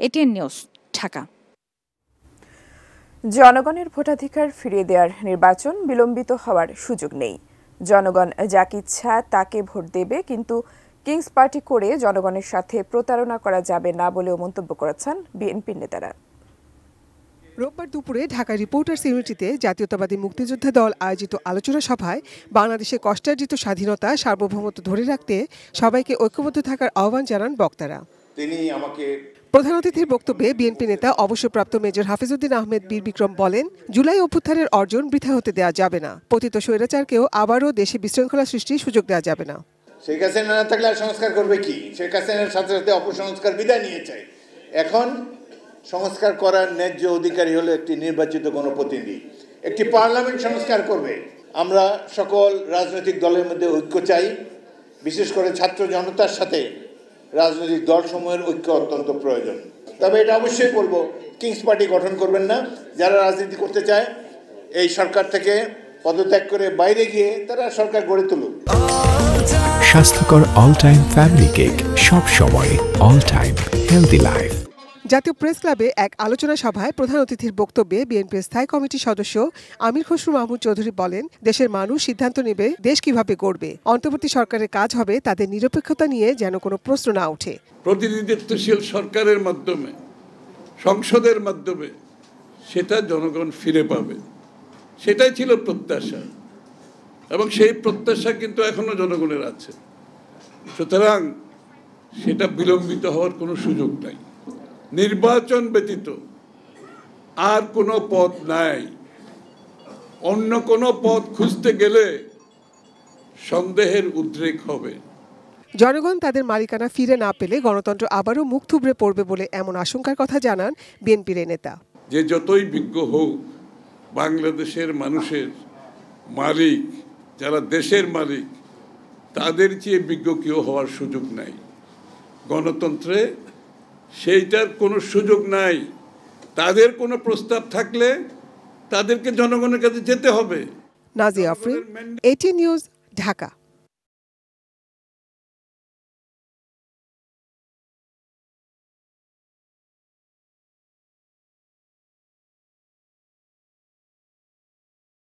ATN news, Dhaka. জনগণের ভোটাধিকার ফিরিয়ে দেওয়ার নির্বাচন বিলম্বিত হওয়ার সুযোগ নেই। জনগণ যাকে ইচ্ছা তাকে ভোট দেবে, কিন্তু কিংস পার্টি করে জনগণের সাথে প্রতারণা করা যাবে না বলেও মন্তব্য করেছেন বিএনপির নেতারা। রোববার দুপুরে ঢাকা রিপোর্টার্স ইউনিটিতে জাতীয়তাবাদী মুক্তিযোদ্ধা দল আয়োজিত আলোচনা সভায় বাংলাদেশে কষ্টার্জিত স্বাধীনতা সার্বভৌমত্ব ধরে রাখতে সবাইকে ঐক্যবদ্ধ থাকার আহ্বান জানান বক্তারা। প্রধান অতিথির বক্তব্যে বিএনপি নেতা অবসরপ্রাপ্ত মেজর হাফিজউদ্দিন আহমেদ বীর বিক্রম বলেন, জুলাই অভ্যুত্থানের অর্জন বৃথা হতে দেওয়া যাবে না। পতিত স্বৈরাচারকেও আবারও দেশে বিশৃঙ্খলা সৃষ্টির সুযোগ দেওয়া যাবে না। শেখ হাসিনা না থাকলে আর সংস্কার করবে কি? শেখ হাসিনার সাথে সাথে অপসংস্কার বিদায় নিয়েছে। এখন সংস্কার করার ন্যায্য অধিকারী হলো একটি নির্বাচিত গণপ্রতিনিধি, একটি পার্লামেন্ট সংস্কার করবে। আমরা সকল রাজনৈতিক দলের মধ্যে ঐক্য চাই, বিশেষ করে ছাত্র জনতার সাথে রাজনৈতিক দলসমূহের ঐক্য অত্যন্ত প্রয়োজন। তবে এটা অবশ্যই বলবো, কিংস পার্টি গঠন করবেন না। যারা রাজনীতি করতে চায় এই সরকার থেকে পদত্যাগ করে বাইরে গিয়ে তারা সরকার গড়ে তুলুক। স্বাস্থ্যকর অল টাইম ফ্যামিলি কেক, সব সময় অল টাইম হেলদি লাইফ। জাতীয় প্রেস ক্লাবে এক আলোচনা সভায় প্রধান অতিথির বক্তব্যে বিএনপির স্থায়ী কমিটির সদস্য আমির খসরু মাহমুদ চৌধুরী বলেন, দেশের মানুষ সিদ্ধান্ত নেবে দেশ কিভাবে গড়বে। অন্তর্বর্তী সরকারের কাজ হবে তাদের নিরপেক্ষতা নিয়ে যেন কোনো প্রশ্ন না ওঠে। প্রতিনিধিত্বশীল সরকারের মাধ্যমে, সংসদের মাধ্যমে সেটা জনগণ ফিরে পাবে, সেটাই ছিল প্রত্যাশা, এবং সেই প্রত্যাশা কিন্তু এখনো জনগণের আছে। সুতরাং সেটা বিলম্বিত হওয়ার কোনো সুযোগ নাই। নির্বাচন ব্যতীত আর কোনো পথ নাই। অন্য কোনো পথ খুঁজতে গেলে সন্দেহের উদ্রেক হবে। জনগণ তাদের মালিকানা ফিরে না পেলে গণতন্ত্র আবারও মুখ থুবড়ে পড়বে বলে এমন আশঙ্কার কথা জানান বিএনপির নেতা। যে যতই বিজ্ঞ হোক, বাংলাদেশের মানুষের মালিক, যারা দেশের মালিক, তাদের চেয়ে বিজ্ঞ কেউ হওয়ার সুযোগ নাই। গণতন্ত্রে সেইটার কোনো সুযোগ নাই। তাদের কোনো প্রস্তাব থাকলে তাদেরকে জনগণের কাছে যেতে হবে। Nazia Afrin, ATN news, Dhaka.